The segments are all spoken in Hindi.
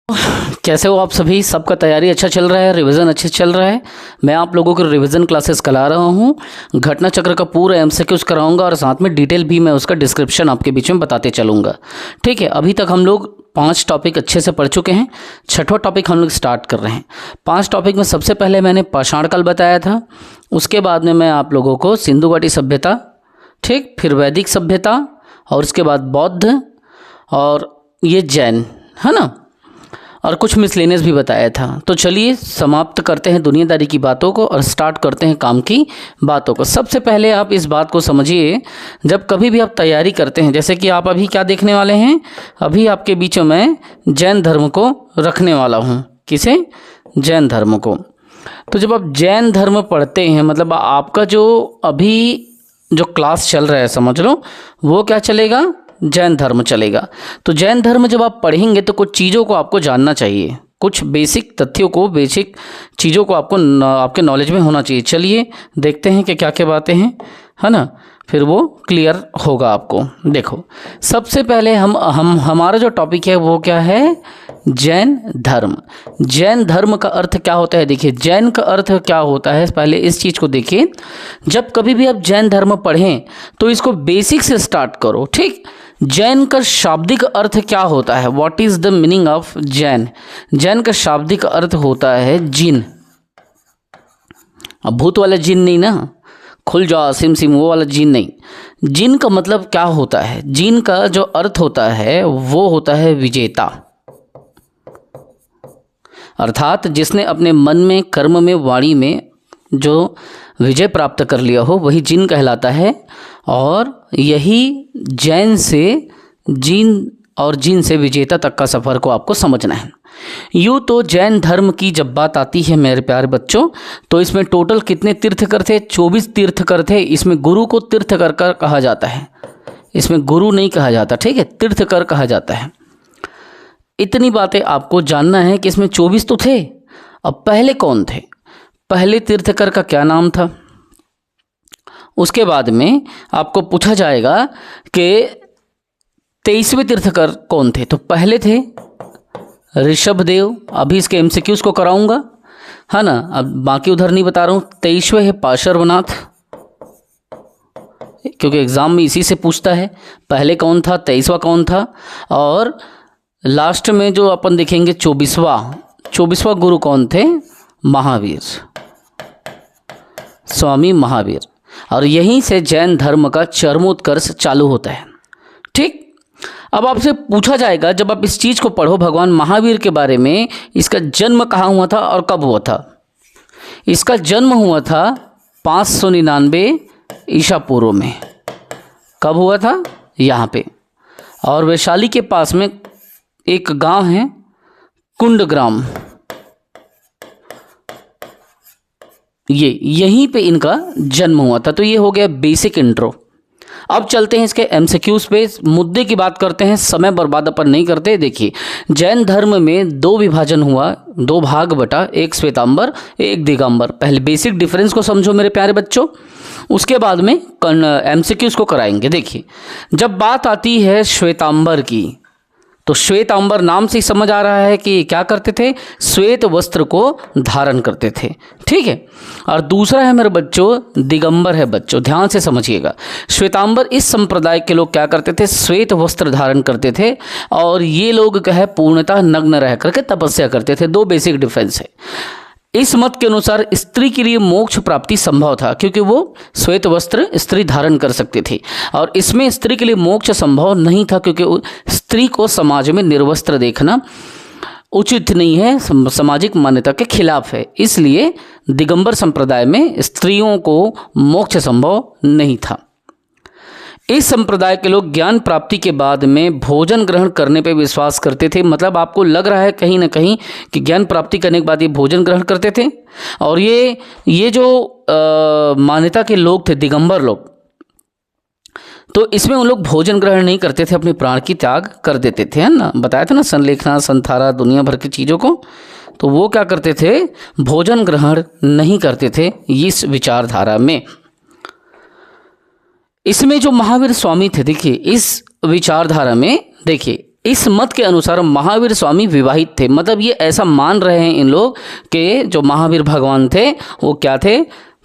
कैसे हो आप सभी? सबका तैयारी अच्छा चल रहा है, रिवीजन अच्छे चल रहा है। मैं आप लोगों को रिवीजन क्लासेस करा रहा हूँ। घटना चक्र का पूरा एमसीक्यूज कराऊंगा और साथ में डिटेल भी मैं उसका डिस्क्रिप्शन आपके बीच में बताते चलूँगा। ठीक है, अभी तक हम लोग 5 टॉपिक अच्छे से पढ़ चुके हैं। 6वां टॉपिक हम लोग स्टार्ट कर रहे हैं। 5 टॉपिक में सबसे पहले मैंने पाषाण काल बताया था, उसके बाद में मैं आप लोगों को सिंधु घाटी सभ्यता, ठीक, फिर वैदिक सभ्यता और उसके बाद बौद्ध और ये जैन, है ना, और कुछ मिसलेनियस भी बताया था। तो चलिए समाप्त करते हैं दुनियादारी की बातों को और स्टार्ट करते हैं काम की बातों को। सबसे पहले आप इस बात को समझिए, जब कभी भी आप तैयारी करते हैं, जैसे कि आप अभी क्या देखने वाले हैं, अभी आपके बीच में जैन धर्म को रखने वाला हूँ। किसे? जैन धर्म को। तो जब आप जैन धर्म पढ़ते हैं, मतलब आपका जो अभी जो क्लास चल रहा है, समझ लो, वो क्या चलेगा? जैन धर्म चलेगा। तो जैन धर्म जब आप पढ़ेंगे तो कुछ चीज़ों को आपको जानना चाहिए, कुछ बेसिक तथ्यों को, बेसिक चीज़ों को आपको आपके नॉलेज में होना चाहिए। चलिए देखते हैं कि क्या क्या बातें हैं, है ना, फिर वो क्लियर होगा आपको। देखो, सबसे पहले हमारा जो टॉपिक है वो क्या है? जैन धर्म। जैन धर्म का अर्थ क्या होता है? देखिए, जैन का अर्थ क्या होता है, पहले इस चीज़ को देखिए। जब कभी भी आप जैन धर्म पढ़ें तो इसको बेसिक से स्टार्ट करो, ठीक। जैन का शाब्दिक अर्थ क्या होता है? What is the meaning of Jain? Jain का शाब्दिक अर्थ होता है जिन। अब भूत वाला जिन नहीं ना, खुल जाओ सिम सिम वो वाला जिन नहीं। जिन का मतलब क्या होता है? जिन का जो अर्थ होता है वो होता है विजेता, अर्थात जिसने अपने मन में, कर्म में, वाणी में जो विजय प्राप्त कर लिया हो वही जिन कहलाता है। और यही जैन से जिन और जिन से विजेता तक का सफ़र को आपको समझना है। यूँ तो जैन धर्म की जब बात आती है मेरे प्यारे बच्चों, तो इसमें टोटल कितने तीर्थकर थे? 24 तीर्थकर थे। इसमें गुरु को तीर्थकर कहा जाता है, इसमें गुरु नहीं कहा जाता, ठीक है, तीर्थकर कहा जाता है। इतनी बातें आपको जानना है कि इसमें 24 तो थे। अब पहले कौन थे? पहले तीर्थकर का क्या नाम था? उसके बाद में आपको पूछा जाएगा कि 23वें तीर्थकर कौन थे। तो पहले थे ऋषभदेव, अभी इसके एमसीक्यूज को कराऊंगा, है ना, अब बाकी उधर नहीं बता रहा हूँ। 23वें है पार्श्वनाथ, क्योंकि एग्जाम में इसी से पूछता है, पहले कौन था, 23वां कौन था। और लास्ट में जो अपन देखेंगे 24वां गुरु कौन थे? महावीर, स्वामी महावीर। और यहीं से जैन धर्म का चरमोत्कर्ष चालू होता है, ठीक। अब आपसे पूछा जाएगा, जब आप इस चीज़ को पढ़ो भगवान महावीर के बारे में, इसका जन्म कहाँ हुआ था और कब हुआ था? इसका जन्म हुआ था 599 ईसा पूर्व में। कब हुआ था? यहाँ पे। और वैशाली के पास में एक गांव है कुंडग्राम, यहीं पे इनका जन्म हुआ था। तो ये हो गया बेसिक इंट्रो। अब चलते हैं इसके एमसीक्यूज पे, मुद्दे की बात करते हैं, समय बर्बाद अपन नहीं करते। देखिए, जैन धर्म में 2 विभाजन हुआ, 2 भाग बटा, एक श्वेतांबर, एक दिगंबर। पहले बेसिक डिफरेंस को समझो मेरे प्यारे बच्चों, उसके बाद में एमसीक्यूज को कराएंगे। देखिए, जब बात आती है श्वेतांबर की, तो श्वेतांबर नाम से ही समझ आ रहा है कि क्या करते थे? श्वेत वस्त्र को धारण करते थे, ठीक है। और दूसरा है मेरे बच्चों दिगंबर है। बच्चों ध्यान से समझिएगा, श्वेतांबर इस संप्रदाय के लोग क्या करते थे? श्वेत वस्त्र धारण करते थे, और ये लोग क्या है, पूर्णतः नग्न रह करके तपस्या करते थे। 2 बेसिक डिफरेंस है। इस मत के अनुसार स्त्री के लिए मोक्ष प्राप्ति संभव था, क्योंकि वो श्वेत वस्त्र स्त्री धारण कर सकती थी। और इसमें स्त्री के लिए मोक्ष संभव नहीं था, क्योंकि स्त्री को समाज में निर्वस्त्र देखना उचित नहीं है, सामाजिक मान्यता के खिलाफ है। इसलिए दिगंबर संप्रदाय में स्त्रियों को मोक्ष संभव नहीं था। इस संप्रदाय के लोग ज्ञान प्राप्ति के बाद में भोजन ग्रहण करने पे विश्वास करते थे। मतलब आपको लग रहा है कहीं ना कहीं कि ज्ञान प्राप्ति करने के बाद ये भोजन ग्रहण करते थे। और ये जो मान्यता के लोग थे, दिगंबर लोग, तो इसमें उन लोग भोजन ग्रहण नहीं करते थे, अपने प्राण की त्याग कर देते थे, है ना। बताया था ना, संलेखना, संथारा, दुनिया भर की चीज़ों को। तो वो क्या करते थे? भोजन ग्रहण नहीं करते थे इस विचारधारा में। इसमें जो महावीर स्वामी थे, देखिए इस विचारधारा में, देखिए इस मत के अनुसार महावीर स्वामी विवाहित थे। मतलब ये ऐसा मान रहे हैं इन लोग कि जो महावीर भगवान थे वो क्या थे,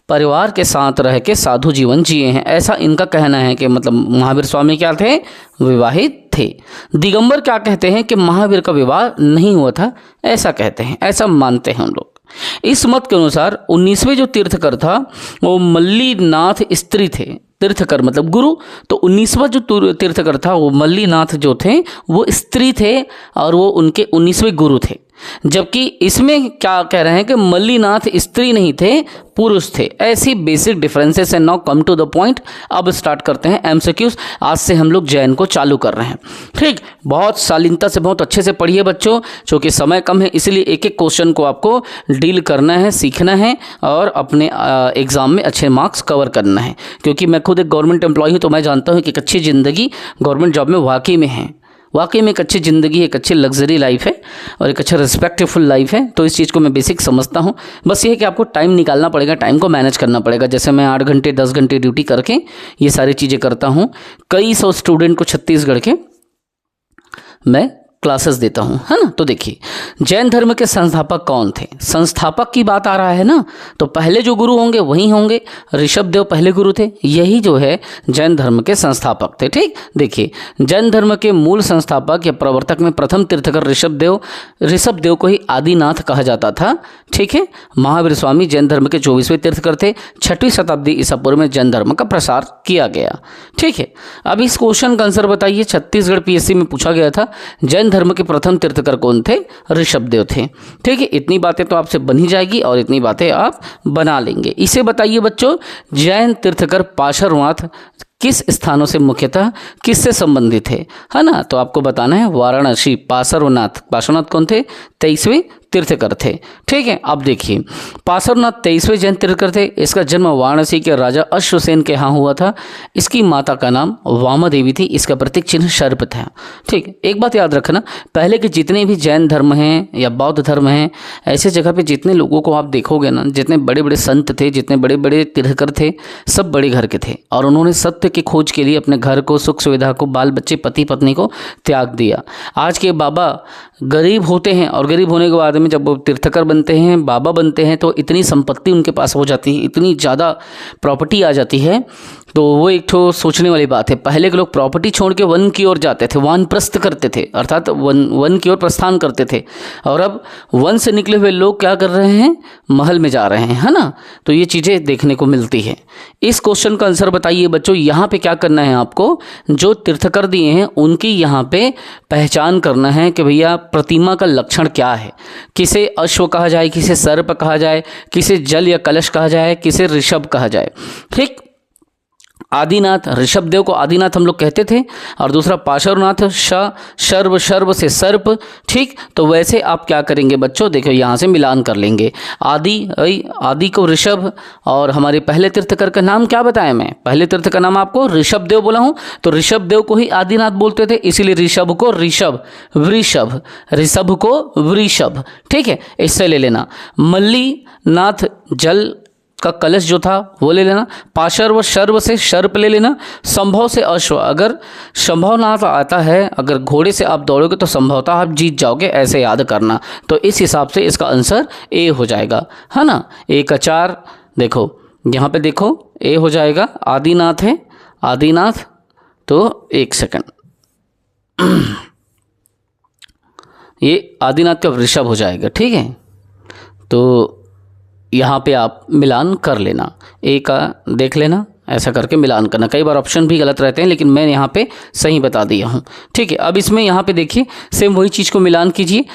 परिवार के साथ रह के साधु जीवन जिए हैं, ऐसा इनका कहना है कि मतलब महावीर स्वामी क्या थे, विवाहित थे। दिगंबर क्या कहते हैं कि महावीर का विवाह नहीं हुआ था, ऐसा कहते हैं, ऐसा मानते हैं हम लोग। इस मत के अनुसार 19वें जो तीर्थकर था वो मल्लीनाथ स्त्री थे। तीर्थकर मतलब गुरु, तो 19वां जो तीर्थकर था वो मल्लीनाथ जो थे वो स्त्री थे और वो उनके 19वें गुरु थे। जबकि इसमें क्या कह रहे हैं कि मल्लीनाथ स्त्री नहीं थे, पुरुष थे। ऐसी बेसिक डिफरेंसेस है। Now come to the point. अब स्टार्ट करते हैं एमसीक्यूज। आज से हम लोग जैन को चालू कर रहे हैं। ठीक, बहुत शालीनता से, बहुत अच्छे से पढ़िए बच्चों, क्योंकि समय कम है, इसलिए एक एक क्वेश्चन को आपको डील करना है, सीखना है और अपने एग्जाम में अच्छे मार्क्स कवर करना है। क्योंकि मैं खुद एक गवर्नमेंट एम्प्लॉय हूँ, तो मैं जानता हूँ कि एक अच्छी ज़िंदगी गवर्नमेंट जॉब में वाकई में है। वाकई में एक अच्छी ज़िंदगी, एक अच्छी लग्जरी लाइफ है और एक अच्छा रिस्पेक्टफुल लाइफ है। तो इस चीज़ को मैं बेसिक समझता हूँ। बस ये है कि आपको टाइम निकालना पड़ेगा, टाइम को मैनेज करना पड़ेगा। जैसे मैं 8 घंटे 10 घंटे ड्यूटी करके ये सारी चीज़ें करता हूँ। कई सौ स्टूडेंट को छत्तीसगढ़ के मैं क्लासेस देता हूँ, है ना। तो देखिए, जैन धर्म के संस्थापक कौन थे। संस्थापक की बात आ रहा है ना, तो पहले जो गुरु होंगे वही होंगे। ऋषभ देव पहले गुरु थे, यही जो है जैन धर्म के संस्थापक थे। ठीक, देखिए, जैन धर्म के मूल संस्थापक या प्रवर्तक में प्रथम तीर्थकर ऋषभ देव को ही आदिनाथ कहा जाता था। ठीक है, महावीर स्वामी जैन धर्म के 24वें तीर्थकर थे। 6वीं शताब्दी ईसा पूर्व में जैन धर्म का प्रसार किया गया। ठीक है, अब इस क्वेश्चन का आंसर बताइए। छत्तीसगढ़ पीएससी में पूछा गया था, जैन धर्म के प्रथम तीर्थकर कौन थे, ऋषभ देव थे। ठीक है, इतनी बातें तो आपसे बन ही जाएगी और इतनी बातें आप बना लेंगे। इसे बताइए बच्चों, जैन तीर्थकर पार्श्वनाथ किस स्थानों से मुख्यतः किससे संबंधित है, है ना। तो आपको बताना है वाराणसी। पार्श्वनाथ कौन थे, 23वें तीर्थकर थे। ठीक है, अब देखिए, पार्श्वनाथ 23वें जैन तीर्थकर थे। इसका जन्म वाराणसी के राजा अश्वसेन के यहाँ हुआ था। इसकी माता का नाम वामा देवी थी। इसका प्रतीक चिन्ह सर्प था। ठीक, एक बात याद रखना, पहले के जितने भी जैन धर्म हैं या बौद्ध धर्म हैं, ऐसे जगह पे जितने लोगों को आप देखोगे ना, जितने बड़े बड़े संत थे, जितने बड़े बड़े तीर्थकर थे, सब बड़े घर के थे और उन्होंने सत्य की खोज के लिए अपने घर को, सुख सुविधा को, बाल बच्चे, पति पत्नी को त्याग दिया। आज के बाबा गरीब होते हैं और गरीब होने के बाद में जब वो तीर्थकर बनते हैं, बाबा बनते हैं, तो इतनी संपत्ति उनके पास हो जाती है, इतनी ज़्यादा प्रॉपर्टी आ जाती है, तो वो एक ठो सोचने वाली बात है। पहले के लोग प्रॉपर्टी छोड़ के वन की ओर जाते थे, वानप्रस्थ करते थे, अर्थात वन की ओर प्रस्थान करते थे। और अब वन से निकले हुए लोग क्या कर रहे हैं, महल में जा रहे हैं, है ना। तो ये चीज़ें देखने को मिलती है। इस क्वेश्चन का आंसर बताइए बच्चों। यहाँ पे क्या करना है आपको, जो तीर्थकर दिए हैं उनकी यहाँ पे पहचान करना है कि भैया प्रतिमा का लक्षण क्या है। किसे अश्व कहा जाए, किसे सर्प कहा जाए, किसे जल या कलश कहा जाए, किसे ऋषभ कहा जाए। ठीक, आदिनाथ, ऋषभ देव को आदिनाथ हम लोग कहते थे, और दूसरा पार्श्वनाथ शर्व से सर्प। ठीक, तो वैसे आप क्या करेंगे बच्चों, देखो यहाँ से मिलान कर लेंगे। आदि को ऋषभ, और हमारे पहले तीर्थकर का नाम क्या बताया मैं, पहले तीर्थ का नाम आपको ऋषभ देव बोला हूँ, तो ऋषभ देव को ही आदिनाथ बोलते थे, इसीलिए ऋषभ को ऋषभ, ऋषभ को वृषभ। ठीक है, इससे ले लेना। मल्लीनाथ जल का कलश जो था वो ले लेना। पार्श्व शर्व से सर्प ले लेना। संभव से अश्व, अगर संभवनाथ आता है, अगर घोड़े से आप दौड़ोगे तो संभवतः आप जीत जाओगे, ऐसे याद करना। तो इस हिसाब से इसका आंसर ए हो जाएगा, है ना। 1 का 4, देखो यहाँ पे देखो ए हो जाएगा, आदिनाथ है, आदिनाथ। तो 1 सेकंड, ये आदिनाथ का वृषभ हो जाएगा। ठीक है, तो यहाँ पे आप मिलान कर लेना, ए का देख लेना, ऐसा करके मिलान करना। कई बार ऑप्शन भी गलत रहते हैं, लेकिन मैं यहाँ पे सही बता दिया हूँ। ठीक है, अब इसमें यहाँ पे देखिए सेम वही चीज़ को मिलान कीजिए।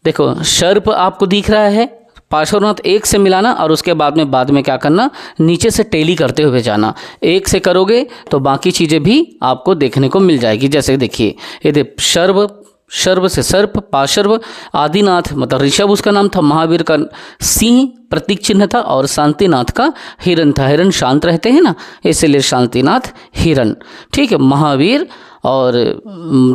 देखो सर्प आपको दिख रहा है, पार्श्वनाथ 1 से मिलाना और उसके बाद में क्या करना, नीचे से टेली करते हुए जाना। 1 से करोगे तो बाकी चीज़ें भी आपको देखने को मिल जाएगी। जैसे देखिए, ये शर्व से सर्प, पार्श्व, आदिनाथ मतलब ऋषभ उसका नाम था, महावीर का सिंह प्रतीक चिन्ह था, और शांतिनाथ का हिरण था। हिरण शांत रहते हैं ना, इसलिए शांतिनाथ हिरण। ठीक है, महावीर, और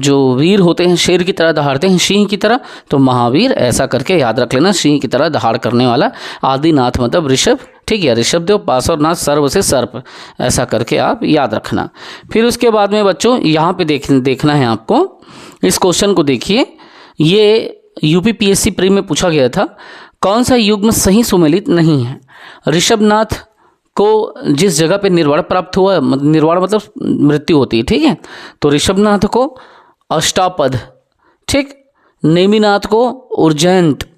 जो वीर होते हैं शेर की तरह दहाड़ते हैं, सिंह की तरह, तो महावीर, ऐसा करके याद रख लेना। सिंह की तरह दहाड़ करने वाला आदिनाथ मतलब ऋषभ। ठीक है, ऋषभ देव, पार्श्वनाथ, सर्व से सर्प, ऐसा करके आप याद रखना। फिर उसके बाद में बच्चों यहाँ पे देखना है आपको, इस क्वेश्चन को देखिए, ये यूपीपीएससी प्री में पूछा गया था। कौन सा युग्म सही सुमेलित नहीं है? ऋषभनाथ को जिस जगह पे निर्वाण प्राप्त हुआ, निर्वाण मतलब मृत्यु होती है, ठीक है, तो ऋषभनाथ को अष्टापद, ठीक, नेमिनाथ को उज्जैंत,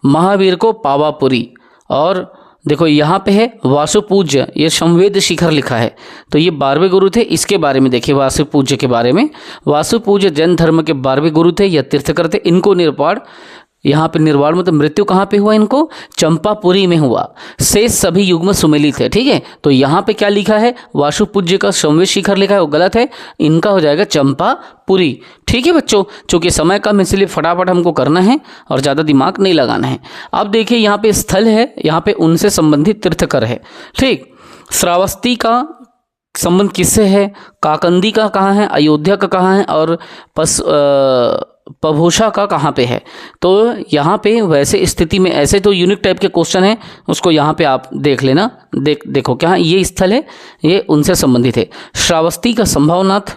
महावीर को पावापुरी, और देखो यहाँ पे है वासुपूज्य, ये संवेद शिखर लिखा है, तो ये 12वें गुरु थे। इसके बारे में देखिए वासुपूज्य के बारे में, वासुपूज्य जैन धर्म के 12वें गुरु थे, यह तीर्थकर थे। इनको निर्वाण, यहाँ पे निर्वाण मतलब मृत्यु कहाँ पे हुआ? इनको चंपापुरी में हुआ। शेष सभी युग्म सुमेलित है, ठीक है। तो यहाँ पे क्या लिखा है? वासुपूज्य का संवेद शिखर लिखा है, वो गलत है, इनका हो जाएगा चंपापुरी, ठीक है बच्चों। चूंकि समय कम, इसलिए फटाफट हमको करना है और ज़्यादा दिमाग नहीं लगाना है। अब देखिए यहाँ पे स्थल है, यहाँ पे उनसे संबंधित तीर्थकर है, ठीक। श्रावस्ती का संबंध किससे है? काकंदी का कहाँ है? अयोध्या का कहाँ है? और पभूषा का कहाँ पे है? तो यहाँ पे वैसे स्थिति में, ऐसे तो यूनिक टाइप के क्वेश्चन है, उसको यहाँ पे आप देख लेना। देखो क्या ये स्थल है, ये उनसे संबंधित है। श्रावस्ती का संभवनाथ,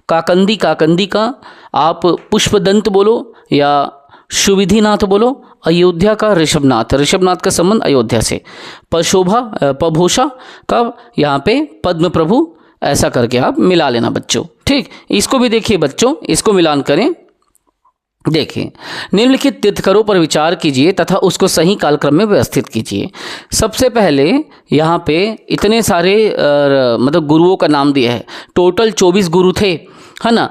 काकंदी का आप पुष्पदंत बोलो या सुविधिनाथ बोलो, अयोध्या का ऋषभनाथ का संबंध अयोध्या से, पभूषा का यहाँ पे पद्म प्रभु, ऐसा करके आप मिला लेना बच्चों, ठीक। इसको भी देखिए बच्चों, इसको मिलान करें। देखिए, निम्नलिखित तीर्थकरों पर विचार कीजिए तथा उसको सही कालक्रम में व्यवस्थित कीजिए। सबसे पहले यहाँ पे इतने सारे मतलब गुरुओं का नाम दिया है, टोटल 24 गुरु थे, है ना।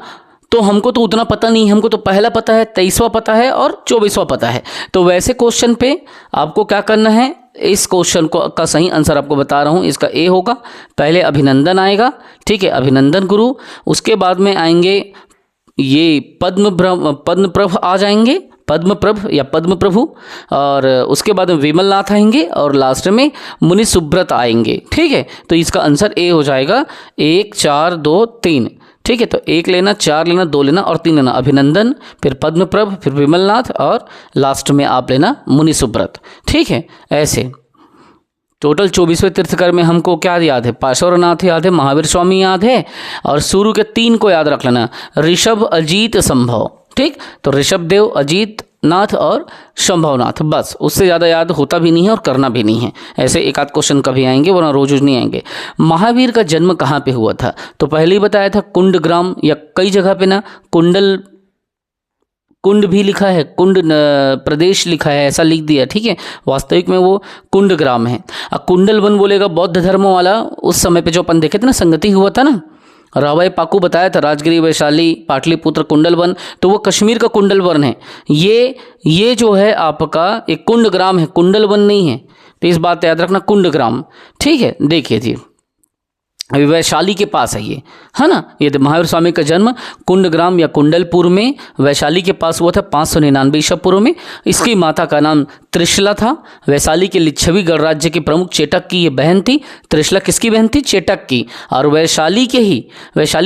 तो हमको तो उतना पता नहीं, हमको तो पहला पता है, 23वां पता है और 24वां पता है। तो वैसे क्वेश्चन पे आपको क्या करना है, इस क्वेश्चन को का सही आंसर आपको बता रहा हूँ, इसका ए होगा। पहले अभिनंदन आएगा, ठीक है, अभिनंदन गुरु। उसके बाद में आएंगे ये पद्मप्रभ आ जाएंगे, पद्मप्रभ या पद्म प्रभु, और उसके बाद में विमलनाथ आएंगे, और लास्ट में मुनि सुब्रत आएंगे, ठीक है। तो इसका आंसर ए हो जाएगा, 1 4 2 3, ठीक है। तो 1 लेना, 4 लेना, 2 लेना और 3 लेना, अभिनंदन, फिर पद्मप्रभ, फिर विमलनाथ, और लास्ट में आप लेना मुनि सुब्रत, ठीक है। ऐसे टोटल 24वें तीर्थकर में हमको क्या याद है? पार्श्वनाथ याद है, महावीर स्वामी याद है, और शुरू के 3 को याद रख लेना, ऋषभ, अजीत, संभव, ठीक। तो ऋषभदेव, अजीत नाथ और संभवनाथ, बस, उससे ज़्यादा याद होता भी नहीं है और करना भी नहीं है। ऐसे एक आध क्वेश्चन कभी आएंगे, वरना रोज नहीं आएंगे। महावीर का जन्म कहाँ पे हुआ था? तो पहले ही बताया था कुंडग्राम, या कई जगह पे ना कुंड भी लिखा है, कुंड प्रदेश लिखा है, ऐसा लिख दिया, ठीक है। वास्तविक में वो कुंडग्राम है। अब कुंडल वन बोलेगा बौद्ध धर्म वाला, उस समय पे जो अपन देखे थे ना, संगति हुआ था ना, रावय पाकू बताया था, राजगिरी, वैशाली, पाटलिपुत्र, कुंडलवन, तो वो कश्मीर का कुंडलवन है। ये जो है आपका एक कुंडग्राम है, कुंडलवन नहीं है, तो इस बात याद रखना, कुंडग्राम, ठीक है। देखिए जी, अभी वैशाली के पास है ये, है ना। ये महावीर स्वामी का जन्म कुंडग्राम या कुंडलपुर में वैशाली के पास हुआ था 599 ईसा पूर्व में। इसकी माता का नाम त्रिशला था। वैशाली के लिच्छवी गणराज्य के प्रमुख चेटक की ये बहन थी। त्रिशला किसकी बहन थी? चेटक की। और वैशाली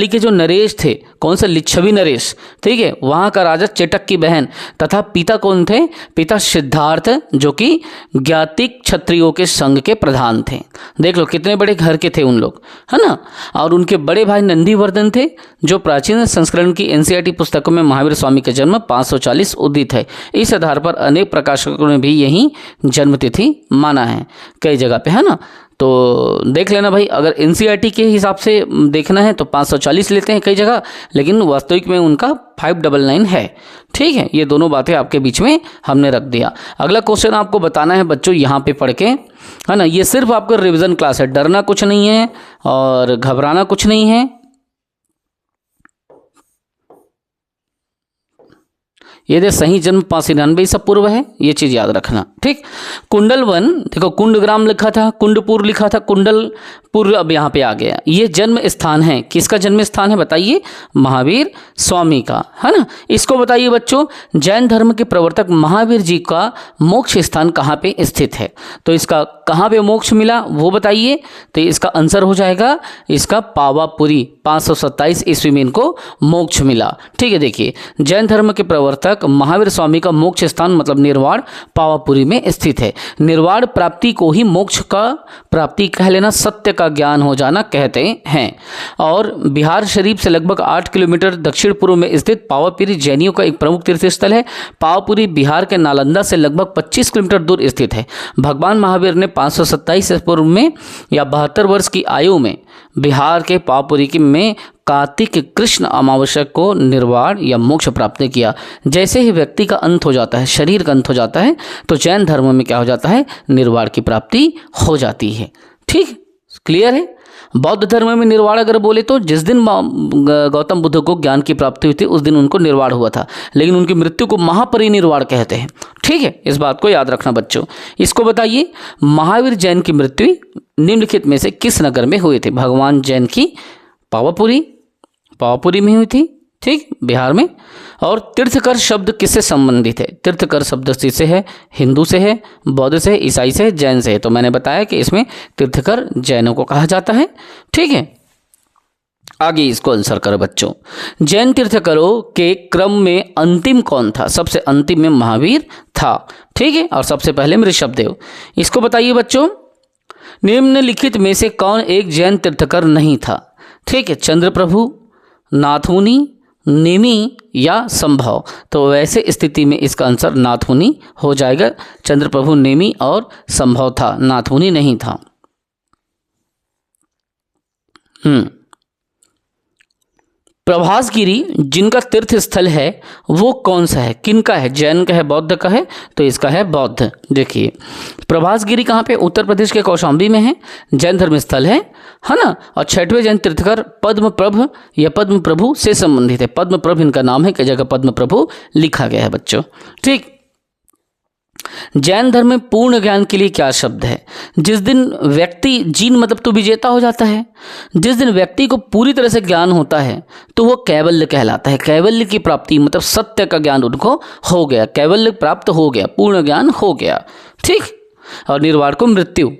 के जो नरेश थे, कौन सा? लिच्छवी नरेश, ठीक है, वहाँ का राजा चेटक की बहन। तथा पिता कौन थे? पिता सिद्धार्थ, जो कि ज्ञातिक क्षत्रियों के संघ के प्रधान थे। देख लो कितने बड़े घर के थे उन लोग, है ना। और उनके बड़े भाई नंदीवर्धन थे, जो प्राचीन संस्करण की एनसीईआरटी पुस्तकों में महावीर स्वामी का जन्म 540 उदित है। इस आधार पर अनेक प्रकाशकों ने भी यही जन्मतिथि माना है कई जगह पे, है ना। तो देख लेना भाई, अगर एनसीईआरटी के हिसाब से देखना है तो 540 लेते हैं कई जगह, लेकिन वास्तविक में उनका 599 है, ठीक है। ये दोनों बातें आपके बीच में हमने रख दिया। अगला क्वेश्चन आपको बताना है बच्चों यहाँ पे पढ़ के, है ना। ये सिर्फ आपका रिवीजन क्लास है, डरना कुछ नहीं है और घबराना कुछ नहीं है। ये दे सही जन्म 599 ईसा पूर्व है, ये चीज याद रखना, ठीक। कुंडलवन, देखो कुंडग्राम लिखा था, कुंडपुर लिखा था, कुंडलपुर अब यहाँ पे आ गया। ये जन्म स्थान है, किसका जन्म स्थान है बताइए? महावीर स्वामी का, है ना। इसको बताइए बच्चों, जैन धर्म के प्रवर्तक महावीर जी का मोक्ष स्थान कहाँ पे स्थित है? तो इसका कहाँ पे मोक्ष मिला वो बताइए। तो इसका आंसर हो जाएगा इसका पावापुरी, 527 ईस्वी में इनको मोक्ष मिला, ठीक है। देखिए, जैन धर्म के प्रवर्तक महावीर स्वामी का मोक्ष स्थान मतलब निर्वाण पावापुरी में में स्थित है। निर्वाण प्राप्ति को ही मोक्ष का प्राप्ति कह लेना, सत्य का ज्ञान हो जाना कहते हैं। और बिहार शरीफ से लगभग 8 किलोमीटर दक्षिण पूर्व में स्थित पावापुरी जैनियों का एक प्रमुख तीर्थ स्थल है। पावापुरी बिहार के नालंदा से लगभग 25 किलोमीटर दूर स्थित है। भगवान महावीर ने 527 पूर्व में या 72 वर्ष की आयु में बिहार के पावापुरी में कार्तिक कृष्ण अमावस्या को निर्वाण या मोक्ष प्राप्त किया। जैसे ही व्यक्ति का अंत हो जाता है, शरीर का अंत हो जाता है, तो जैन धर्म में क्या हो जाता है, निर्वाण की प्राप्ति हो जाती है। ठीक, क्लियर है। बौद्ध धर्म में निर्वाण अगर बोले तो जिस दिन गौतम बुद्ध को ज्ञान की प्राप्ति हुई थी उस दिन उनको निर्वाण हुआ था, लेकिन उनकी मृत्यु को महापरिनिर्वाण कहते हैं। ठीक है, इस बात को याद रखना बच्चों। इसको बताइए, महावीर जैन की मृत्यु निम्नलिखित में से किस नगर में हुई थी? भगवान जैन की पावापुरी में हुई थी, ठीक, बिहार में। और तीर्थकर शब्द किससे संबंधित है? तीर्थकर शब्द से है, हिंदू से है, बौद्ध से है, ईसाई से है, जैन से है। तो मैंने बताया कि इसमें तीर्थकर जैनों को कहा जाता है। ठीक है, आगे इसको आंसर करो बच्चों। जैन तीर्थकरों के क्रम में अंतिम कौन था? सबसे अंतिम में महावीर था। ठीक है, और सबसे पहले में ऋषभदेव। इसको बताइए बच्चों, निम्नलिखित में से कौन एक जैन तीर्थकर नहीं था? ठीक है, चंद्रप्रभु, नाथमुनि, नेमी या संभव। तो वैसे स्थिति में इसका आंसर नाथमुनि हो जाएगा। चंद्रप्रभु, नेमी और संभव था, नाथमुनि नहीं था। प्रभासगिरी जिनका तीर्थ स्थल है वो कौन सा है? किनका है? जैन का है, बौद्ध का है? तो इसका है बौद्ध। देखिए, प्रभासगिरी कहाँ पे? उत्तर प्रदेश के कौशाम्बी में है, जैन धर्म स्थल है ना। और 6वें जैन तीर्थकर पद्मप्रभ या पद्म प्रभु से संबंधित है। पद्मप्रभ इनका नाम है, कई जगह पद्म प्रभु लिखा गया है बच्चों। ठीक, जैन धर्म में पूर्ण ज्ञान के लिए क्या शब्द है? जिस दिन व्यक्ति, जीन मतलब तो विजेता हो जाता है, जिस दिन व्यक्ति को पूरी तरह से ज्ञान होता है तो वो कैवल्य कहलाता है। कैवल्य की प्राप्ति मतलब सत्य का ज्ञान उनको हो गया, कैवल्य प्राप्त हो गया, पूर्ण ज्ञान हो गया। ठीक, और निर्वाण को मृत्यु।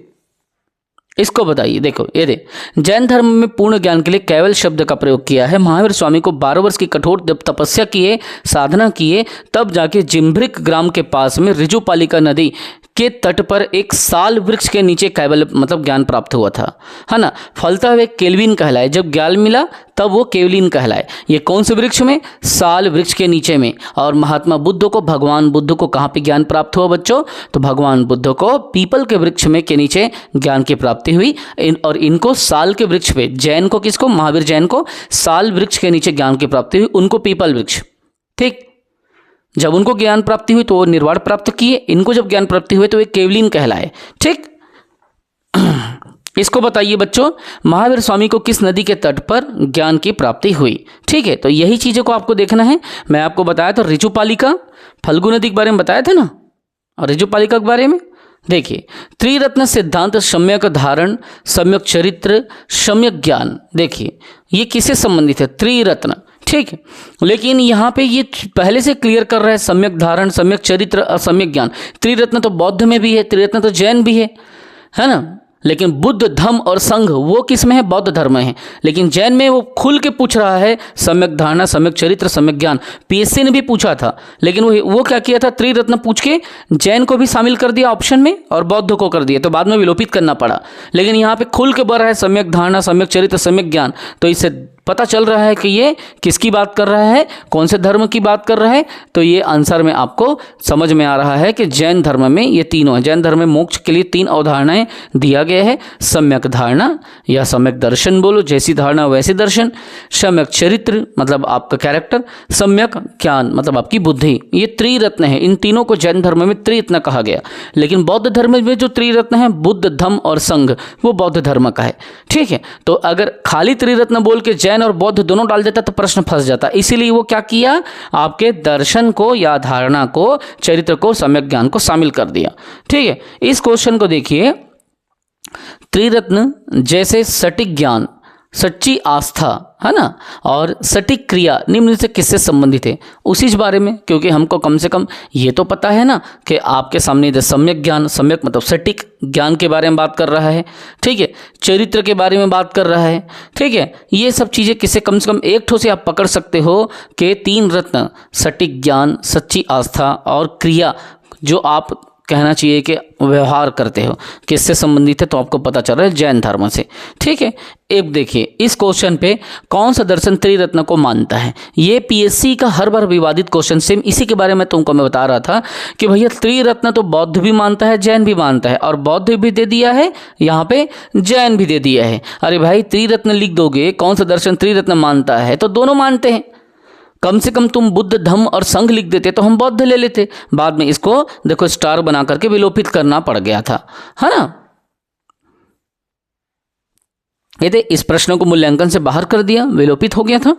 इसको बताइए, देखो ये जैन धर्म में पूर्ण ज्ञान के लिए कैवल शब्द का प्रयोग किया है। महावीर स्वामी को 12 वर्ष की कठोर तपस्या किए, साधना किए, तब जाके जिम्भ्रिक ग्राम के पास में ऋजुपालिका नदी के तट पर एक साल वृक्ष के नीचे कैवल मतलब ज्ञान प्राप्त हुआ था, है ना। फलतः वे केल्विन कहलाए। जब ज्ञान मिला तब वो केवलिन कहलाए। ये कौन से वृक्ष में? साल वृक्ष के नीचे में। और महात्मा बुद्ध को, भगवान बुद्ध को कहाँ पे ज्ञान प्राप्त हुआ बच्चों? तो भगवान बुद्ध को पीपल के वृक्ष में के नीचे ज्ञान की प्राप्ति हुई। और इनको साल के वृक्ष पे, जैन को, किसको? महावीर जैन को साल वृक्ष के नीचे ज्ञान की प्राप्ति हुई, उनको पीपल वृक्ष। ठीक, जब उनको ज्ञान प्राप्ति हुई तो वो निर्वाण प्राप्त किए, इनको जब ज्ञान प्राप्ति हुई तो वे केवलिन कहलाए। ठीक, इसको बताइए बच्चों, महावीर स्वामी को किस नदी के तट पर ज्ञान की प्राप्ति हुई? ठीक है, तो यही चीज़ों को आपको देखना है। मैं आपको बताया था ऋजुपालिका, फल्गु नदी के बारे में बताया था ना, और ऋजुपालिका के बारे में देखिए, त्रिरत्न सिद्धांत, सम्यक धारण, सम्यक चरित्र, सम्यक ज्ञान। देखिए ये किससे संबंधित है? त्रिरत्न। ठीक है, लेकिन यहाँ पे ये पहले से क्लियर कर रहा है, सम्यक धारण, सम्यक चरित्र और सम्यक ज्ञान। त्रिरत्न तो बौद्ध में भी है, त्रिरत्न तो जैन भी है ना। लेकिन बुद्ध, धम्म और संघ वो किस में है? बौद्ध धर्म में है। लेकिन जैन में वो खुल के पूछ रहा है सम्यक धारणा, सम्यक चरित्र, सम्यक ज्ञान। पीएससी ने भी पूछा था, लेकिन वो क्या किया था? त्रिरत्न पूछ के जैन को भी शामिल कर दिया ऑप्शन में और बौद्ध को कर दिया, तो बाद में विलोपित करना पड़ा। लेकिन यहाँ पे खुल के बढ़ रहा है सम्यक धारणा, सम्यक चरित्र, सम्यक ज्ञान। तो इससे पता चल रहा है कि ये किसकी बात कर रहा है, कौन से धर्म की बात कर रहा है। तो ये आंसर में आपको समझ में आ रहा है कि जैन धर्म में ये तीनों है। जैन धर्म में मोक्ष के लिए 3 अवधारणाएं दिया गया है। सम्यक धारणा या सम्यक दर्शन बोलो, जैसी धारणा वैसे दर्शन। सम्यक चरित्र मतलब आपका कैरेक्टर। सम्यक ज्ञान मतलब आपकी बुद्धि। ये त्रिरत्न है। इन तीनों को जैन धर्म में त्रिरत्न कहा गया। लेकिन बौद्ध धर्म में जो त्रिरत्न है, बुद्ध, धम्म और संघ, वो बौद्ध धर्म का है। ठीक है, तो अगर खाली त्रिरत्न बोल के जैन और बौद्ध दोनों डाल देता तो प्रश्न फंस जाता। इसीलिए वो क्या किया? आपके दर्शन को या धारणा को, चरित्र को, सम्यक ज्ञान को शामिल कर दिया। ठीक है, इस क्वेश्चन को देखिए। त्रिरत्न जैसे सटीक ज्ञान, सच्ची आस्था, है ना, और सटीक क्रिया निम्न से किससे संबंधित है? उसी बारे में, क्योंकि हमको कम से कम ये तो पता है ना कि आपके सामने सम्यक ज्ञान, सम्यक मतलब सटीक ज्ञान के बारे में बात कर रहा है। ठीक है, चरित्र के बारे में बात कर रहा है। ठीक है, ये सब चीज़ें किससे कम से कम एक ठो से आप पकड़ सकते हो कि 3 रत्न, सटीक ज्ञान, सच्ची आस्था और क्रिया, जो आप कहना चाहिए कि व्यवहार करते हो, किससे संबंधित है, तो आपको पता चल रहा है जैन धर्म से। ठीक है, एक देखिए इस क्वेश्चन पे कौन सा दर्शन त्रिरत्न को मानता है। ये पीएससी का हर बार विवादित क्वेश्चन, सेम इसी के बारे में तुमको मैं बता रहा था कि भैया त्रिरत्न तो बौद्ध भी मानता है, जैन भी मानता है, और बौद्ध भी दे दिया है यहाँ पे, जैन भी दे दिया है। अरे भाई त्रिरत्न लिख दोगे, कौन सा दर्शन त्रिरत्न मानता है, तो दोनों मानते हैं। कम से कम तुम बुद्ध धम्म और संघ लिख देते तो हम बौद्ध ले लेते। बाद में इसको देखो स्टार बना करके विलोपित करना पड़ गया था, है ना। ये इस प्रश्न को मूल्यांकन से बाहर कर दिया, विलोपित हो गया था।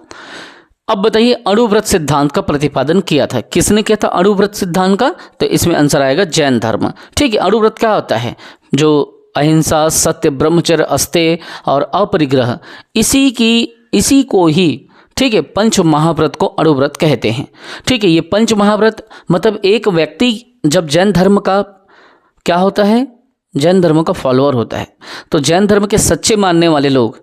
अब बताइए अणुव्रत सिद्धांत का प्रतिपादन किया था, किसने किया था अणुव्रत सिद्धांत का, तो इसमें आंसर आएगा जैन धर्म। ठीक है, अणुव्रत क्या होता है, जो अहिंसा, सत्य, ब्रह्मचर्य, अस्तेय और अपरिग्रह, इसी को ही, ठीक है, पंच महाव्रत को अणुव्रत कहते हैं। ठीक है, ये पंच महाव्रत मतलब एक व्यक्ति जब जैन धर्म का क्या होता है, जैन धर्म का फॉलोअर होता है, तो जैन धर्म के सच्चे मानने वाले लोग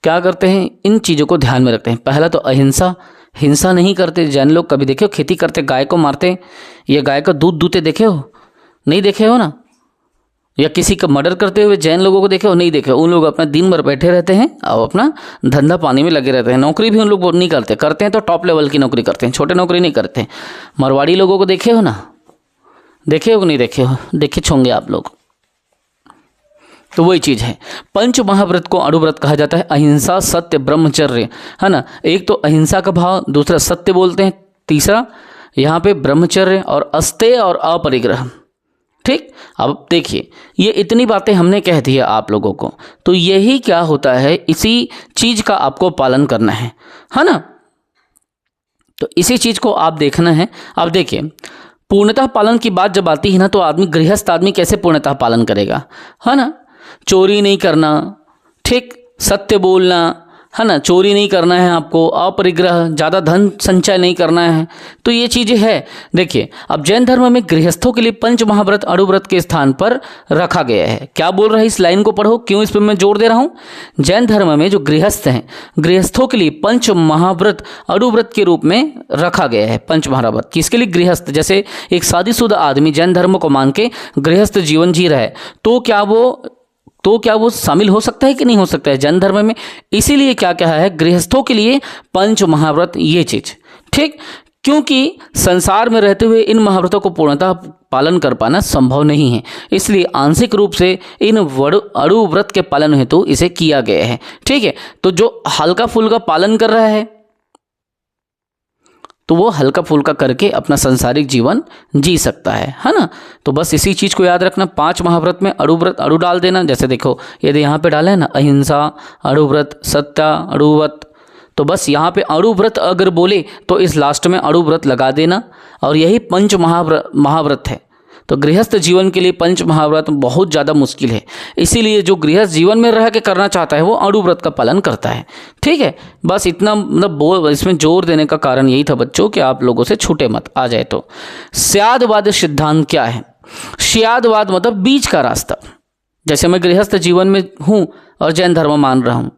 क्या करते हैं, इन चीज़ों को ध्यान में रखते हैं। पहला तो अहिंसा, हिंसा नहीं करते जैन लोग। कभी देखे हो खेती करते गाय को मारते या गाय का दूध दूते देखे हो, नहीं देखे हो ना। या किसी का मर्डर करते हुए जैन लोगों को देखे हो, नहीं देखे हो। उन लोग अपना दिन भर बैठे रहते हैं और अपना धंधा पानी में लगे रहते हैं। नौकरी भी उन लोग नहीं करते, करते हैं तो टॉप लेवल की नौकरी करते हैं, छोटे नौकरी नहीं करते। मारवाड़ी लोगों को देखे हो ना, देखे हो कि नहीं देखे हो, देखे होंगे आप लोग। तो वही चीज़ है, पंच महाव्रत को अणुव्रत कहा जाता है। अहिंसा, सत्य, ब्रह्मचर्य, है ना। एक तो अहिंसा का भाव, दूसरा सत्य बोलते हैं, तीसरा यहाँ पे ब्रह्मचर्य और अस्तेय और अपरिग्रह। ठीक, अब देखिए ये इतनी बातें हमने कह दी है आप लोगों को, तो यही क्या होता है, इसी चीज का आपको पालन करना है ना। तो इसी चीज को आप देखना है। अब देखिए पूर्णतः पालन की बात जब आती है ना, तो आदमी, गृहस्थ आदमी कैसे पूर्णतः पालन करेगा, है ना। चोरी नहीं करना, ठीक, सत्य बोलना, है ना, चोरी नहीं करना है आपको, अपरिग्रह, ज़्यादा धन संचय नहीं करना है, तो ये चीज़ें है। देखिए अब जैन धर्म में गृहस्थों के लिए पंच महाव्रत अणुव्रत के स्थान पर रखा गया है। क्या बोल रहा है, इस लाइन को पढ़ो, क्यों इस पर मैं जोर दे रहा हूँ। जैन धर्म में जो गृहस्थ हैं, गृहस्थों के लिए पंच महाव्रत अणुव्रत के रूप में रखा गया है। पंच महाव्रत किसके लिए, गृहस्थ। जैसे एक शादीशुदा आदमी जैन धर्म को मान के गृहस्थ जीवन जी रहा है, तो क्या वो शामिल हो सकता है कि नहीं हो सकता है जैन धर्म में। इसीलिए क्या कहा है, गृहस्थों के लिए पंच महाव्रत, ये चीज, ठीक, क्योंकि संसार में रहते हुए इन महाव्रतों को पूर्णतः पालन कर पाना संभव नहीं है, इसलिए आंशिक रूप से इन अणुव्रत के पालन हेतु इसे किया गया है। ठीक है, तो जो हल्का फुल्का पालन कर रहा है, तो वो हल्का फुल्का करके अपना सांसारिक जीवन जी सकता है ना। तो बस इसी चीज़ को याद रखना, पांच महाव्रत में अणुव्रत अणु डाल देना। जैसे देखो यदि यहाँ पे डाला है ना, अहिंसा अणुव्रत, सत्य अणुव्रत, तो बस यहाँ पे अणुव्रत अगर बोले तो इस लास्ट में अणुव्रत लगा देना, और यही पंच महाव्रत है। तो गृहस्थ जीवन के लिए पंच महाव्रत बहुत ज़्यादा मुश्किल है, इसीलिए जो गृहस्थ जीवन में रह के करना चाहता है वो अणुव्रत का पालन करता है। ठीक है, बस इतना मतलब इसमें जोर देने का कारण यही था बच्चों कि आप लोगों से छूटे मत आ जाए। तो स्यादवाद सिद्धांत क्या है, स्यादवाद मतलब बीच का रास्ता। जैसे मैं गृहस्थ जीवन में हूँ और जैन धर्म मान रहा हूँ,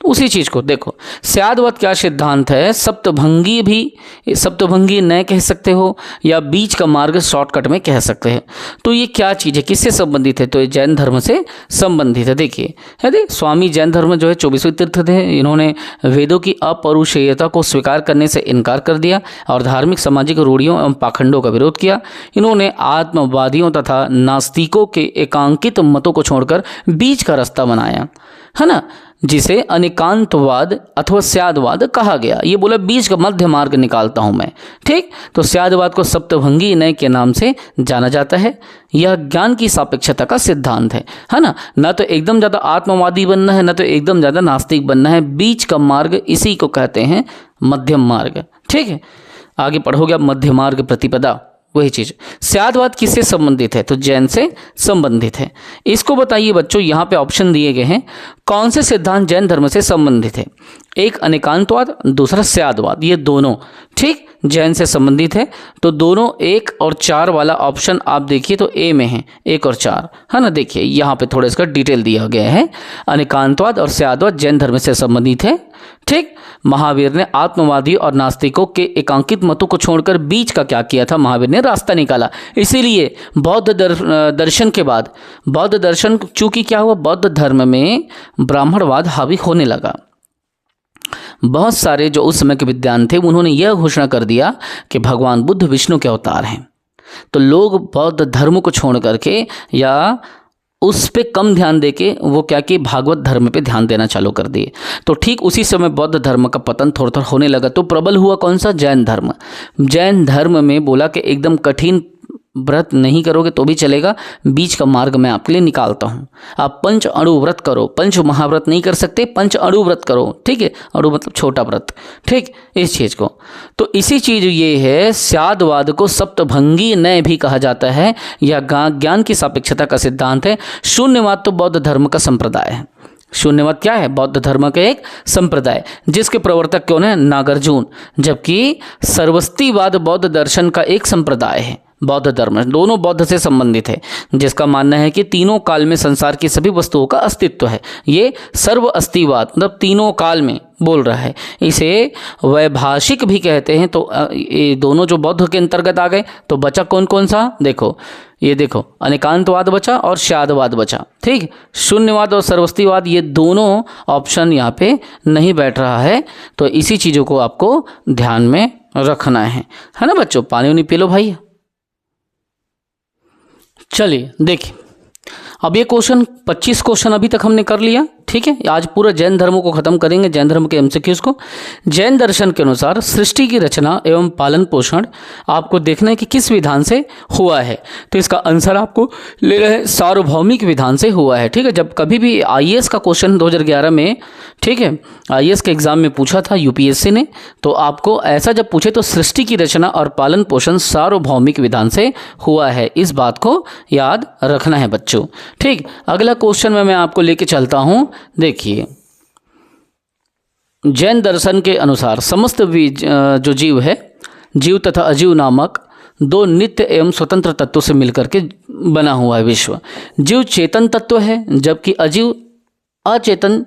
तो उसी चीज़ को देखो, स्यादवत क्या सिद्धांत है, सप्तभंगी भी, सप्तभंगी न कह सकते हो या बीच का मार्ग शॉर्टकट में कह सकते हैं। तो ये क्या चीज़ है, किससे संबंधित है, तो ये जैन धर्म से संबंधित है। देखिए है स्वामी जैन धर्म जो है 24वें तीर्थ थे, इन्होंने वेदों की अपौरुषेयता को स्वीकार करने से इनकार कर दिया और धार्मिक सामाजिक रूढ़ियों एवं पाखंडों का विरोध किया। इन्होंने आत्मवादियों तथा नास्तिकों के एकांकित मतों को छोड़कर बीच का रास्ता बनाया, है ना, जिसे अनेकांतवाद अथवा स्यादवाद कहा गया। ये बोला बीच का मध्य मार्ग निकालता हूं मैं। ठीक, तो स्यादवाद को सप्तभंगी नय के नाम से जाना जाता है। यह ज्ञान की सापेक्षता का सिद्धांत है ना। न तो एकदम ज़्यादा आत्मवादी बनना है, न तो एकदम ज़्यादा नास्तिक बनना है, बीच का मार्ग, इसी को कहते हैं मध्यम मार्ग। ठीक है, आगे पढ़ोगे आप, मध्य मार्ग प्रतिपदा, वही चीज। स्यादवाद किससे संबंधित है, तो जैन से संबंधित है। इसको बताइए बच्चों, यहाँ पे ऑप्शन दिए गए हैं, कौन से सिद्धांत जैन धर्म से संबंधित है। एक अनेकांतवाद, दूसरा स्यादवाद, ये दोनों ठीक जैन से संबंधित है। तो दोनों 1 और 4 वाला ऑप्शन आप देखिए तो ए में है, 1 और 4, है ना। देखिए यहाँ पे थोड़ा इसका डिटेल दिया गया है, अनेकांतवाद और स्यादवाद जैन धर्म से संबंधित है। ठीक। महावीर ने आत्मवादी और नास्तिकों के एकांकित मतों को छोड़कर बीच का क्या किया था, महावीर ने रास्ता निकाला। इसीलिए बौद्ध दर्शन के बाद बौद्ध दर्शन चूंकि क्या हुआ, बौद्ध धर्म में ब्राह्मणवाद हावी होने लगा। बहुत सारे जो उस समय के विद्वान थे उन्होंने यह घोषणा कर दिया कि भगवान बुद्ध विष्णु के अवतार हैं। तो लोग बौद्ध धर्म को छोड़ करके या उस पे कम ध्यान देके वो क्या कि भागवत धर्म पे ध्यान देना चालू कर दिए। तो ठीक उसी समय बौद्ध धर्म का पतन थोड़ा थोड़ा होने लगा। तो प्रबल हुआ कौन सा, जैन धर्म। जैन धर्म में बोला कि एकदम कठिन व्रत नहीं करोगे तो भी चलेगा, बीच का मार्ग मैं आपके लिए निकालता हूँ। आप पंच अणु व्रत करो, पंच महाव्रत नहीं कर सकते, पंच अणु व्रत करो, ठीक है। अणु मतलब छोटा व्रत, ठीक, इस चीज़ को। तो इसी चीज़ ये है, स्यादवाद को सप्तभंगी नय भी कहा जाता है, यह ज्ञान की सापेक्षता का सिद्धांत है। शून्यवाद तो बौद्ध धर्म का संप्रदाय है। शून्यवाद क्या है, बौद्ध धर्म का एक संप्रदाय जिसके प्रवर्तक कौन है, नागार्जुन। जबकि सर्वस्तिवाद बौद्ध दर्शन का एक संप्रदाय है। बौद्ध धर्म दोनों बौद्ध से संबंधित है, जिसका मानना है कि तीनों काल में संसार की सभी वस्तुओं का अस्तित्व है। ये सर्व अस्तिवाद मतलब तीनों काल में बोल रहा है। इसे वैभाषिक भी कहते हैं। तो ये दोनों जो बौद्ध के अंतर्गत आ गए। तो बचा कौन कौन सा, देखो ये देखो, अनेकांतवाद बचा और स्यादवाद बचा, ठीक। शून्यवाद और सर्वस्तिवाद ये दोनों ऑप्शन यहाँ पे नहीं बैठ रहा है। तो इसी चीज़ों को आपको ध्यान में रखना है ना बच्चों। पानी उनी पी लो भाई। चलिए देखिए, अब ये क्वेश्चन 25 क्वेश्चन अभी तक हमने कर लिया, ठीक है। आज पूरा जैन धर्म को खत्म करेंगे, जैन धर्म के एमसीक्यूज को। जैन दर्शन के अनुसार सृष्टि की रचना एवं पालन पोषण आपको देखना है कि किस विधान से हुआ है। तो इसका आंसर आपको ले रहे हैं सार्वभौमिक विधान से हुआ है, ठीक है। जब कभी भी आईएएस का क्वेश्चन 2011 में, ठीक है, आईएएस के एग्जाम में पूछा था यूपीएससी ने, तो आपको ऐसा जब पूछे तो सृष्टि की रचना और पालन पोषण सार्वभौमिक विधान से हुआ है, इस बात को याद रखना है बच्चों, ठीक। अगला क्वेश्चन में मैं आपको लेके चलता हूं। देखिए, जैन दर्शन के अनुसार समस्त जो जीव है, जीव तथा अजीव नामक दो नित्य एवं स्वतंत्र तत्वों से मिलकर के बना हुआ है विश्व। जीव चेतन तत्व है, जबकि अजीव अचेतन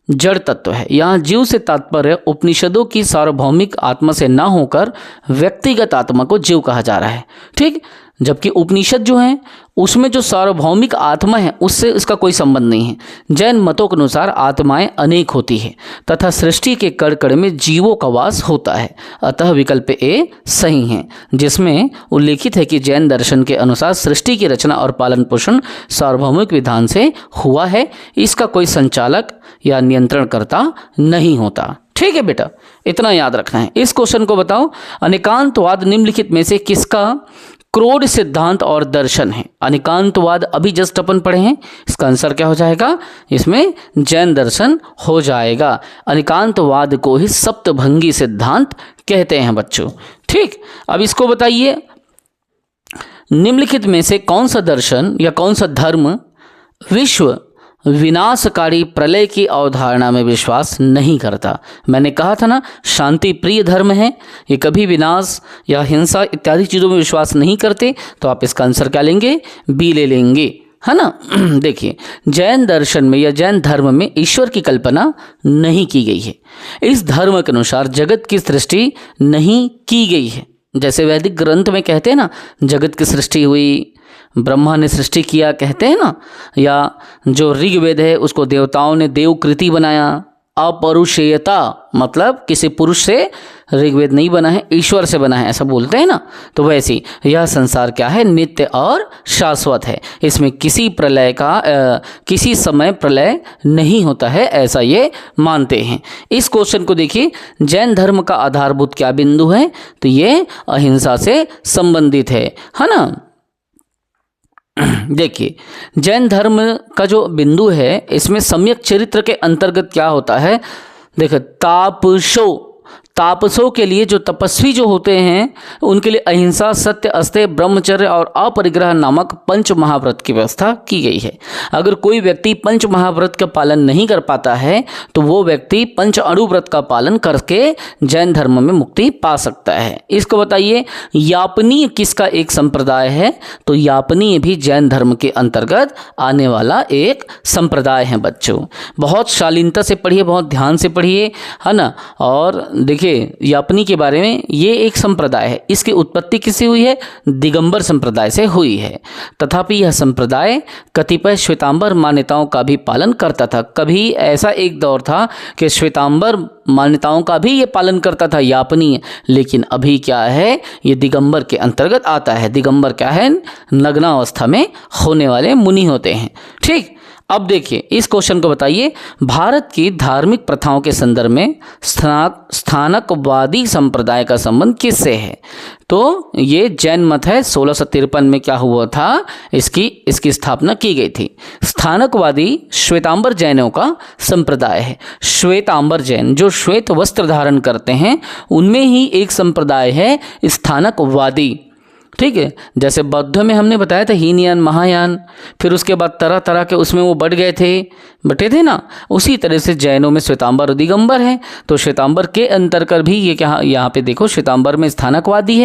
जड़ तत्व है। यहाँ जीव से तात्पर्य उपनिषदों की सार्वभौमिक आत्मा से न होकर व्यक्तिगत आत्मा को जीव कहा जा रहा है, ठीक। जबकि उपनिषद जो हैं उसमें जो सार्वभौमिक आत्मा है उससे इसका कोई संबंध नहीं है। जैन मतों के अनुसार आत्माएं अनेक होती है तथा सृष्टि के कण कण में जीवों का वास होता है। अतः विकल्प ए सही है, जिसमें उल्लेखित है कि जैन दर्शन के अनुसार सृष्टि की रचना और पालन पोषण सार्वभौमिक विधान से हुआ है। इसका कोई संचालक या नियंत्रणकर्ता नहीं होता, ठीक है बेटा, इतना याद रखना है। इस क्वेश्चन को बताओ, अनेकांतवाद निम्नलिखित में से किसका क्रोध सिद्धांत और दर्शन है। अनेकांतवाद अभी जस्ट अपन पढ़े हैं, इसका आंसर क्या हो जाएगा, इसमें जैन दर्शन हो जाएगा। अनेकांतवाद को ही सप्तभंगी सिद्धांत कहते हैं बच्चों, ठीक। अब इसको बताइए, निम्नलिखित में से कौन सा दर्शन या कौन सा धर्म विश्व विनाशकारी प्रलय की अवधारणा में विश्वास नहीं करता। मैंने कहा था ना, शांति प्रिय धर्म है, ये कभी विनाश या हिंसा इत्यादि चीज़ों में विश्वास नहीं करते। तो आप इसका आंसर क्या लेंगे, बी ले लेंगे, है ना। देखिए, जैन दर्शन में या जैन धर्म में ईश्वर की कल्पना नहीं की गई है। इस धर्म के अनुसार जगत की सृष्टि नहीं की गई है। जैसे वैदिक ग्रंथ में कहते हैं ना, जगत की सृष्टि हुई, ब्रह्मा ने सृष्टि किया कहते हैं ना, या जो ऋग्वेद है उसको देवताओं ने देवकृति बनाया। अपरुषेयता मतलब किसी पुरुष से ऋग्वेद नहीं बना है, ईश्वर से बना है, ऐसा बोलते हैं ना। तो वैसे यह संसार क्या है, नित्य और शाश्वत है। इसमें किसी प्रलय का किसी समय प्रलय नहीं होता है, ऐसा ये मानते हैं। इस क्वेश्चन को देखिए, जैन धर्म का आधारभूत क्या बिंदु है, तो ये अहिंसा से संबंधित है ना। देखिए, जैन धर्म का जो बिंदु है इसमें सम्यक चरित्र के अंतर्गत क्या होता है, देखो, तापसों के लिए, जो तपस्वी जो होते हैं उनके लिए अहिंसा, सत्य, अस्तेय, ब्रह्मचर्य और अपरिग्रह नामक पंच महाव्रत की व्यवस्था की गई है। अगर कोई व्यक्ति पंच महाव्रत का पालन नहीं कर पाता है तो वो व्यक्ति पंच अणुव्रत का पालन करके जैन धर्म में मुक्ति पा सकता है। इसको बताइए, यापनीय किसका एक संप्रदाय है? तो यापनीय भी जैन धर्म के अंतर्गत आने वाला एक संप्रदाय है बच्चों। बहुत शालीनता से पढ़िए, बहुत ध्यान से पढ़िए, है ना। और देखिए यापनी के बारे में, ये एक संप्रदाय है, इसकी उत्पत्ति किससे हुई है? दिगंबर संप्रदाय से हुई है। तथापि यह संप्रदाय कतिपय श्वेतांबर मान्यताओं का भी पालन करता था। कभी ऐसा एक दौर था कि श्वेतांबर मान्यताओं का भी ये पालन करता था यापनीय, लेकिन अभी क्या है, ये दिगंबर के अंतर्गत आता है। दिगंबर क्या है? नग्नावस्था में होने वाले मुनि होते हैं। ठीक, अब देखिए इस क्वेश्चन को बताइए, भारत की धार्मिक प्रथाओं के संदर्भ में स्थानकवादी संप्रदाय का संबंध किससे है? तो ये जैन मत है। 1653 में क्या हुआ था, इसकी स्थापना की गई थी। स्थानकवादी श्वेतांबर जैनों का संप्रदाय है। श्वेतांबर जैन जो श्वेत वस्त्र धारण करते हैं, उनमें ही एक संप्रदाय है स्थानकवादी। ठीक है, जैसे बौद्ध में हमने बताया था हीनयान, महायान, फिर उसके बाद तरह तरह के उसमें वो बटे थे ना। उसी तरह से जैनों में श्वेतांबर और दिगंबर है। तो श्वेतांबर के अंतर्गत भी ये क्या, यहाँ पे देखो श्वेतांबर में स्थानकवादी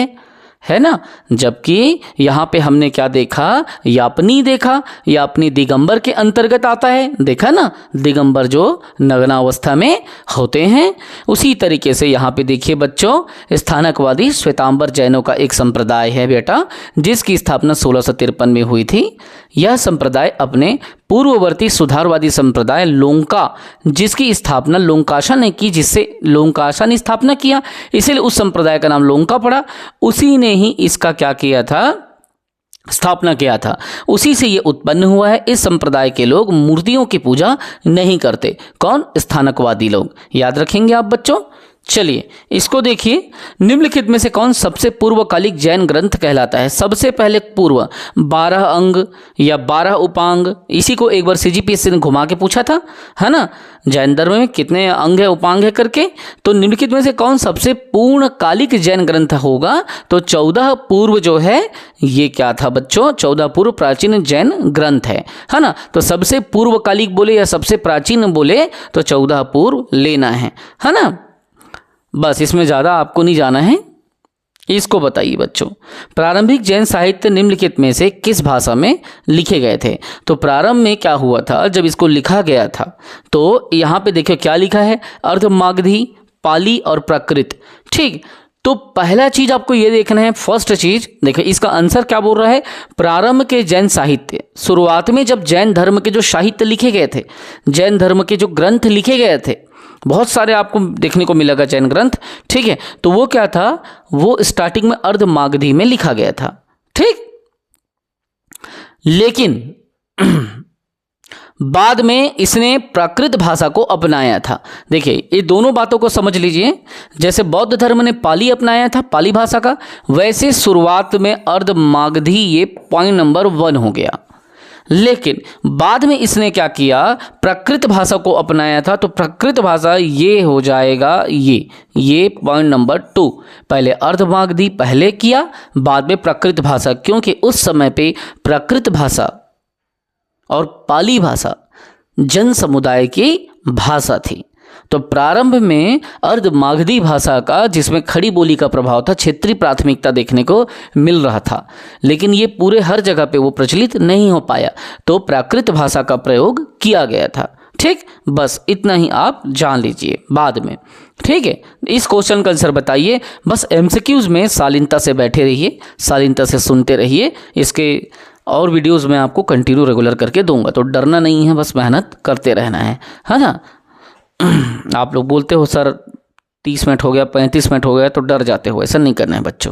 है ना। जबकि यहाँ पे हमने क्या देखा, यापनी देखा। यापनी दिगंबर के अंतर्गत आता है, देखा ना, दिगंबर जो नग्नावस्था में होते हैं। उसी तरीके से यहाँ पे देखिए बच्चों, स्थानकवादी श्वेतांबर जैनों का एक संप्रदाय है बेटा, जिसकी स्थापना 1653 में हुई थी। यह संप्रदाय अपने पूर्ववर्ती सुधारवादी संप्रदाय लोंका, जिसकी स्थापना लोंकाशा ने की, जिससे लोंकाशा ने स्थापना किया, इसीलिए उस संप्रदाय का नाम लोंका पड़ा। उसी ने ही इसका क्या किया था, स्थापना किया था। उसी से ये उत्पन्न हुआ है। इस संप्रदाय के लोग मूर्तियों की पूजा नहीं करते। कौन? स्थानकवादी लोग। याद रखेंगे आप बच्चों। चलिए इसको देखिए, निम्नलिखित में से कौन सबसे पूर्वकालिक जैन ग्रंथ कहलाता है? सबसे पहले पूर्व 12 अंग या 12 उपांग, इसी को एक बार सीजीपीएससी ने घुमा के पूछा था, है ना, जैन धर्म में कितने अंग है, उपांग है करके। तो निम्नलिखित में से कौन सबसे पूर्णकालिक जैन ग्रंथ होगा? तो 14 पूर्व जो है ये क्या था बच्चों? 14 पूर्व प्राचीन जैन ग्रंथ है ना। तो सबसे पूर्वकालिक बोले या सबसे प्राचीन बोले तो 14 पूर्व लेना है ना। बस इसमें ज़्यादा आपको नहीं जाना है। इसको बताइए बच्चों, प्रारंभिक जैन साहित्य निम्नलिखित में से किस भाषा में लिखे गए थे? तो प्रारंभ में क्या हुआ था, जब इसको लिखा गया था तो यहाँ पे देखिए क्या लिखा है, अर्धमागधी, पाली और प्राकृत। ठीक, तो पहला चीज आपको ये देखना है, फर्स्ट चीज देखिए इसका आंसर क्या बोल रहा है, प्रारंभ के जैन साहित्य। शुरुआत में जब जैन धर्म के जो साहित्य लिखे गए थे, जैन धर्म के जो ग्रंथ लिखे गए थे, बहुत सारे आपको देखने को मिलेगा जैन ग्रंथ। ठीक है, तो वो क्या था, वो स्टार्टिंग में अर्धमागधी में लिखा गया था। ठीक, लेकिन बाद में इसने प्राकृत भाषा को अपनाया था। देखिए ये दोनों बातों को समझ लीजिए। जैसे बौद्ध धर्म ने पाली अपनाया था, पाली भाषा का, वैसे शुरुआत में अर्धमागधी ये पॉइंट नंबर 1 हो गया। लेकिन बाद में इसने क्या किया, प्राकृत भाषा को अपनाया था। तो प्राकृत भाषा ये हो जाएगा, ये पॉइंट नंबर 2। पहले अर्धमागधी पहले किया, बाद में प्राकृत भाषा, क्योंकि उस समय पे प्राकृत भाषा और पाली भाषा जन समुदाय की भाषा थी। तो प्रारंभ में अर्धमागधी भाषा का, जिसमें खड़ी बोली का प्रभाव था, क्षेत्रीय प्राथमिकता देखने को मिल रहा था, लेकिन ये पूरे हर जगह पे वो प्रचलित नहीं हो पाया, तो प्राकृत भाषा का प्रयोग किया गया था। ठीक, बस इतना ही आप जान लीजिए बाद में। ठीक है, इस क्वेश्चन का आंसर बताइए। बस एमसीक्यूज में शालीनता से बैठे रहिए, शालीनता से सुनते रहिए। इसके और वीडियोस मैं आपको कंटिन्यू रेगुलर करके दूंगा, तो डरना नहीं है, बस मेहनत करते रहना है ना। आप लोग बोलते हो सर 30 मिनट हो गया, 35 मिनट हो गया, तो डर जाते हो। ऐसा नहीं करना है बच्चों।